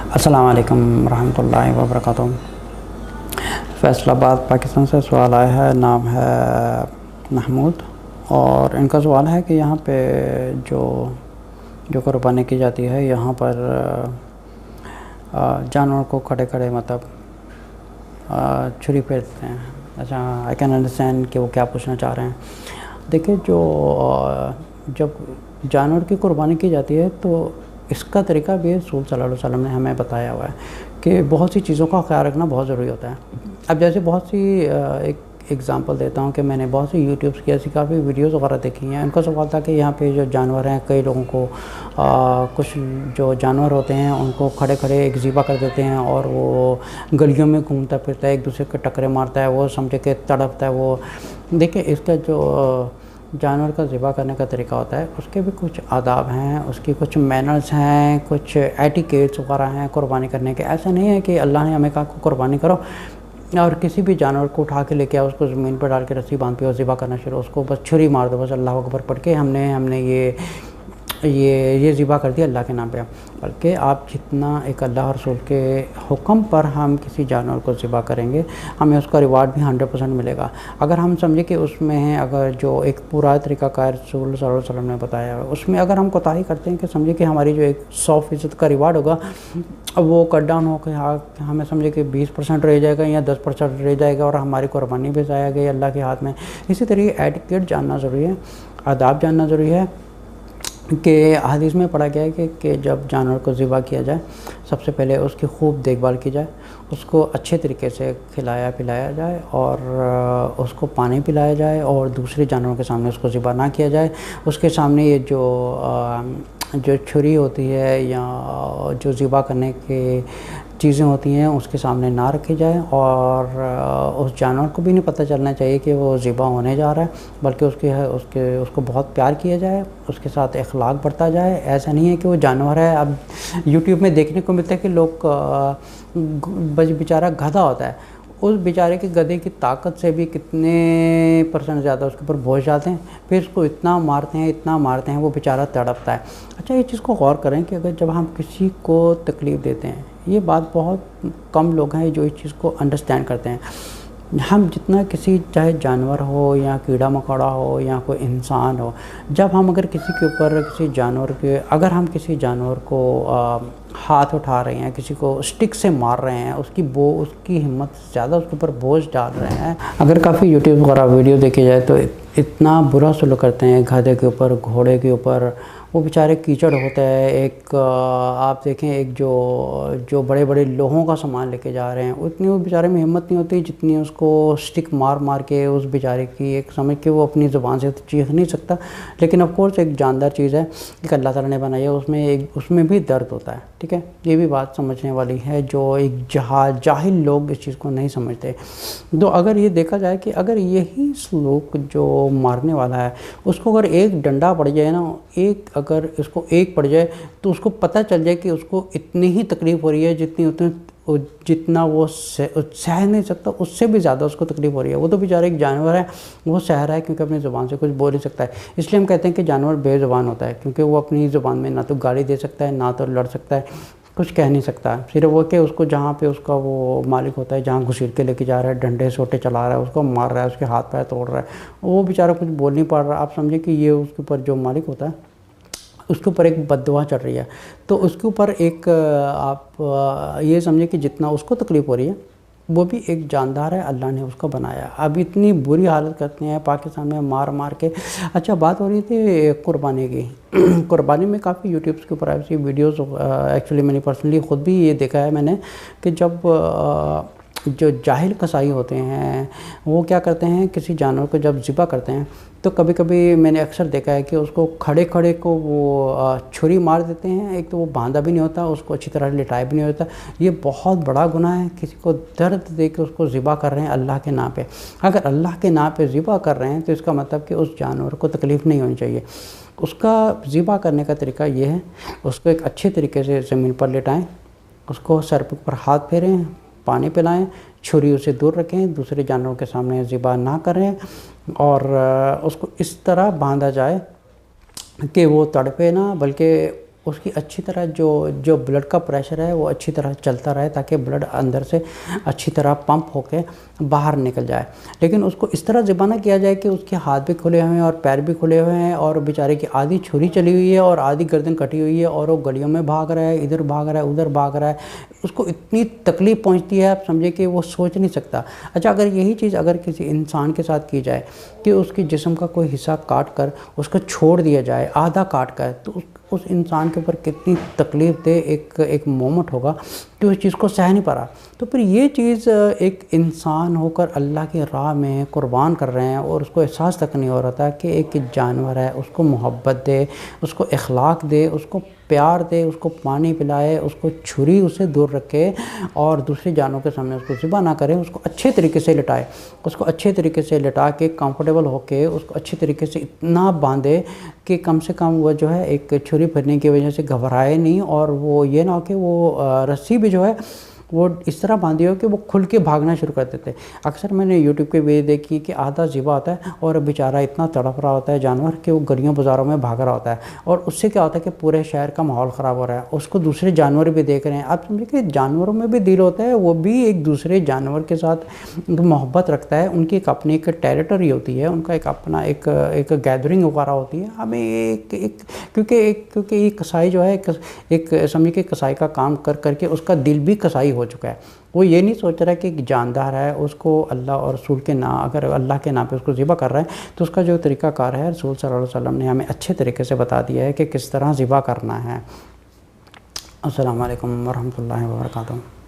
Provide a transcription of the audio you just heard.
अस्सलाम वालेकुम रहमतुल्लाहि व बरकातुहू। फैसलाबाद पाकिस्तान से सवाल आया है, नाम है महमूद, और इनका सवाल है कि यहाँ पे जो कुर्बानी की जाती है, यहाँ पर जानवर को खड़े खड़े मतलब छुरी फेरते हैं। अच्छा, आई कैन अंडरस्टैंड कि वो क्या पूछना चाह रहे हैं। देखिए, जब जानवर की कुर्बानी की जाती है तो इसका तरीका भी रसूल सल्लल्लाहु अलैहि वसल्लम ने हमें बताया हुआ है कि बहुत सी चीज़ों का ख्याल रखना बहुत ज़रूरी होता है। अब जैसे बहुत सी एक एग्ज़ाम्पल देता हूँ कि मैंने बहुत सी यूट्यूब की ऐसी काफ़ी वीडियोस वगैरह देखी हैं। उनका सवाल था कि यहाँ पे जो जानवर हैं, कई लोगों को कुछ जो जानवर होते हैं उनको खड़े खड़े एक ज़िबा कर देते हैं और वो गलियों में घूमता फिरता है, एक दूसरे को टक्करें मारता है, वो समझे कि तड़पता है। वो देखिए, इसका जो जानवर का ज़िबा करने का तरीका होता है, उसके भी कुछ आदाब हैं, उसकी कुछ मैनर्स हैं, कुछ एटिकेट्स वगैरह हैं कुर्बानी करने के। ऐसा नहीं है कि अल्लाह ने हमें कहा कुर्बानी करो और किसी भी जानवर को उठा के लेके आओ, उसको ज़मीन पर डाल के रस्सी बांध पे और ज़िबा करना शुरू, उसको बस छुरी मार दो, बस अल्लाह अकबर पढ़ के हमने ये ज़िबा कर दिया अल्लाह के नाम पे। बल्कि आप जितना एक अल्लाह और रसूल के हुक्म पर हम किसी जानवर को ज़िबा करेंगे, हमें उसका रिवार्ड भी 100% मिलेगा। अगर हम समझे कि उसमें है, अगर जो एक पूरा तरीक़ाकार रसूल सल्लल्लाहु अलैहि वसल्लम ने बताया है, उसमें अगर हम कोताही करते हैं कि समझे कि हमारी जो एक 100% का रिवार्ड होगा, अब वो कट डाउन हो के हमें समझे कि 20% रह जाएगा या 10% रह जाएगा और हमारी कुर्बानी भी ज़ाया गई अल्लाह के हाथ में। इसी तरीके एटिकेट जानना ज़रूरी है, आदाब जानना ज़रूरी है कि हदीस में पढ़ा गया है कि जब जानवर को ज़िबा किया जाए, सबसे पहले उसकी खूब देखभाल की जाए, उसको अच्छे तरीके से खिलाया पिलाया जाए और उसको पानी पिलाया जाए और दूसरे जानवरों के सामने उसको ज़िबा ना किया जाए। उसके सामने ये जो छुरी होती है या जो ज़िबा करने के चीज़ें होती हैं उसके सामने ना रखी जाए, और उस जानवर को भी नहीं पता चलना चाहिए कि वो ज़िबा होने जा रहा है, बल्कि उसको बहुत प्यार किया जाए, उसके साथ अखलाक बरता जाए। ऐसा नहीं है कि वो जानवर है। अब यूट्यूब में देखने को मिलता है कि लोग बेचारा गधा होता है, उस बेचारे के गधे की ताकत से भी कितने % ज़्यादा उसके ऊपर बोझ डालते हैं, फिर उसको इतना मारते हैं वो बेचारा तड़पता है। अच्छा, ये चीज़ को गौर करें कि अगर जब हम किसी को तकलीफ़ देते हैं, ये बात बहुत कम लोग हैं जो इस चीज़ को अंडरस्टैंड करते हैं। हम जितना किसी, चाहे जानवर हो या कीड़ा मकोड़ा हो या कोई इंसान हो, जब हम अगर किसी के ऊपर अगर हम किसी जानवर को हाथ उठा रहे हैं, किसी को स्टिक से मार रहे हैं, उसकी हिम्मत से ज़्यादा उसके ऊपर बोझ डाल रहे हैं, अगर काफ़ी यूट्यूब वगैरह वीडियो देखी जाए तो इतना बुरा सलूक करते हैं गधे के ऊपर, घोड़े के ऊपर। वो बेचारे कीचड़ होता है, एक आप देखें, एक जो बड़े बड़े लोहों का सामान लेके जा रहे हैं, उतनी वो बेचारे में हिम्मत नहीं होती जितनी उसको स्टिक मार के उस बेचारे की, एक समझ के वो अपनी ज़ुबान से तो चीख नहीं सकता, लेकिन ऑफ कोर्स एक जानदार चीज़ है, एक अल्लाह ताला ने बनाई है, उसमें भी दर्द होता है। ठीक है, ये भी बात समझने वाली है, जो एक जाहिल लोग इस चीज़ को नहीं समझते। तो अगर ये देखा जाए कि अगर यही सलूक जो मारने वाला है, उसको अगर एक डंडा पड़ जाए ना, अगर इसको एक पड़ जाए तो उसको पता चल जाए कि उसको इतनी ही तकलीफ़ हो रही है जितना वो सह नहीं सकता, उससे भी ज़्यादा उसको तकलीफ़ हो रही है। वो तो बेचारा एक जानवर है, वो सह रहा है क्योंकि अपनी ज़ुबान से कुछ बोल नहीं सकता है। इसलिए हम कहते हैं कि जानवर बेज़ुबान होता है, क्योंकि वो अपनी ज़ुबान में ना तो गाली दे सकता है, ना तो लड़ सकता है, कुछ कह नहीं सकता है। सिर्फ वो कि उसको जहाँ पे उसका वो मालिक होता है, जहाँ घुसीट के लेके जा रहा है, डंडे सोटे चला रहा है, उसको मार रहा है, उसके हाथ पैर तोड़ रहा है, वो बेचारा कुछ बोल नहीं पा रहा। आप समझे कि ये उसके ऊपर जो मालिक होता है उसके ऊपर एक बद्दुआ चल रही है, तो उसके ऊपर एक आप ये समझे कि जितना उसको तकलीफ़ हो रही है, वो भी एक जानदार है, अल्लाह ने उसको बनाया। अब इतनी बुरी हालत करते हैं पाकिस्तान में मार के। अच्छा, बात हो रही थी कुर्बानी की। कुर्बानी में काफ़ी यूट्यूब के ऊपर ऐसी वीडियोस, एक्चुअली मैंने पर्सनली ख़ुद भी ये देखा है मैंने, कि जब जो जाहिल कसाई होते हैं वो क्या करते हैं, किसी जानवर को जब ज़िबा करते हैं तो कभी कभी मैंने अक्सर देखा है कि उसको खड़े खड़े को वो छुरी मार देते हैं। एक तो वो बांधा भी नहीं होता, उसको अच्छी तरह लिटाया भी नहीं होता। ये बहुत बड़ा गुनाह है, किसी को दर्द दे के उसको ज़िबा कर रहे हैं अल्लाह के नाम पे। अगर अल्लाह के नाम पे ज़िबा कर रहे हैं तो इसका मतलब कि उस जानवर को तकलीफ़ नहीं होनी चाहिए। उसका ज़िबा करने का तरीका ये है, उसको एक अच्छे तरीके से ज़मीन पर लिटाएँ, उसको सर पर हाथ फेरें, पानी पिलाएं, छुरी उसे दूर रखें, दूसरे जानवरों के सामने ज़िबा ना करें, और उसको इस तरह बांधा जाए कि वो तड़पे ना, बल्कि اس کی اچھی طرح جو بلڈ کا پریشر ہے وہ اچھی طرح چلتا رہے، تاکہ بلڈ اندر سے اچھی طرح پمپ ہو کے باہر نکل جائے۔ لیکن اس کو اس طرح ذبح نہ کیا جائے کہ اس کے ہاتھ بھی کھلے ہوئے ہیں اور پیر بھی کھلے ہوئے ہیں، اور بیچارے کی آدھی چھری چلی ہوئی ہے اور آدھی گردن کٹی ہوئی ہے، اور وہ گلیوں میں بھاگ رہا ہے، ادھر بھاگ رہا ہے ادھر بھاگ رہا ہے، اس کو اتنی تکلیف پہنچتی ہے، آپ سمجھے کہ وہ سوچ نہیں سکتا۔ اچھا اگر یہی چیز اگر کسی انسان کے ساتھ کی جائے کہ اس کی جسم کا کوئی حصہ کاٹ کر اس کو چھوڑ دیا جائے، آدھا کاٹ کر، تو اس انسان کے اوپر کتنی تکلیف دہ ایک مومنٹ ہوگا کہ اس چیز کو سہ نہیں پا رہا۔ تو پھر یہ چیز ایک انسان ہو کر اللہ کی راہ میں قربان کر رہے ہیں، اور اس کو احساس تک نہیں ہو رہا تھا کہ ایک جانور ہے، اس کو محبت دے، اس کو اخلاق دے، اس کو پیار دے، اس کو پانی پلائے، اس کو چھری اسے دور رکھے، اور دوسرے جانوروں کے سامنے اس کو ذبح نہ کرے، اس کو اچھے طریقے سے لٹائے، اس کو اچھے طریقے سے لٹا کے کمفرٹیبل ہو کے اس کو اچھے طریقے سے اتنا باندھے کہ کم سے کم وہ جو ہے ایک چھری پھرنے کی وجہ سے گھبرائے نہیں، اور وہ یہ نہ ہو کہ وہ رسی بھی جو ہے وہ اس طرح باندھی ہو کہ وہ کھل کے بھاگنا شروع کر دیتے۔ اکثر میں نے یوٹیوب پہ ویڈیو دیکھی کہ آدھا ذبح ہوتا ہے اور بیچارہ اتنا تڑپ رہا ہوتا ہے جانور کہ وہ گلیوں بازاروں میں بھاگ رہا ہوتا ہے، اور اس سے کیا ہوتا ہے کہ پورے شہر کا ماحول خراب ہو رہا ہے، اس کو دوسرے جانور بھی دیکھ رہے ہیں۔ آپ سمجھے کہ جانوروں میں بھی دل ہوتا ہے، وہ بھی ایک دوسرے جانور کے ساتھ محبت رکھتا ہے، ان کی ایک اپنی ایک ٹیریٹری ہوتی ہے، ان کا ایک اپنا ایک گیدرنگ وغیرہ ہوتی ہے۔ ہمیں کیونکہ یہ کسائی جو ہے ایک سمجھے کہ کسائی کا کام کر کر کے اس کا دل بھی کسائی ہو چکا ہے، وہ یہ نہیں سوچ رہا کہ ایک جاندار ہے، اس کو اللہ اور رسول کے نام، اگر اللہ کے نام پہ اس کو ذبح کر رہا ہے تو اس کا جو طریقہ کار ہے رسول صلی اللہ علیہ وسلم نے ہمیں اچھے طریقے سے بتا دیا ہے کہ کس طرح ذبح کرنا ہے۔ السلام علیکم ورحمۃ اللہ وبرکاتہ۔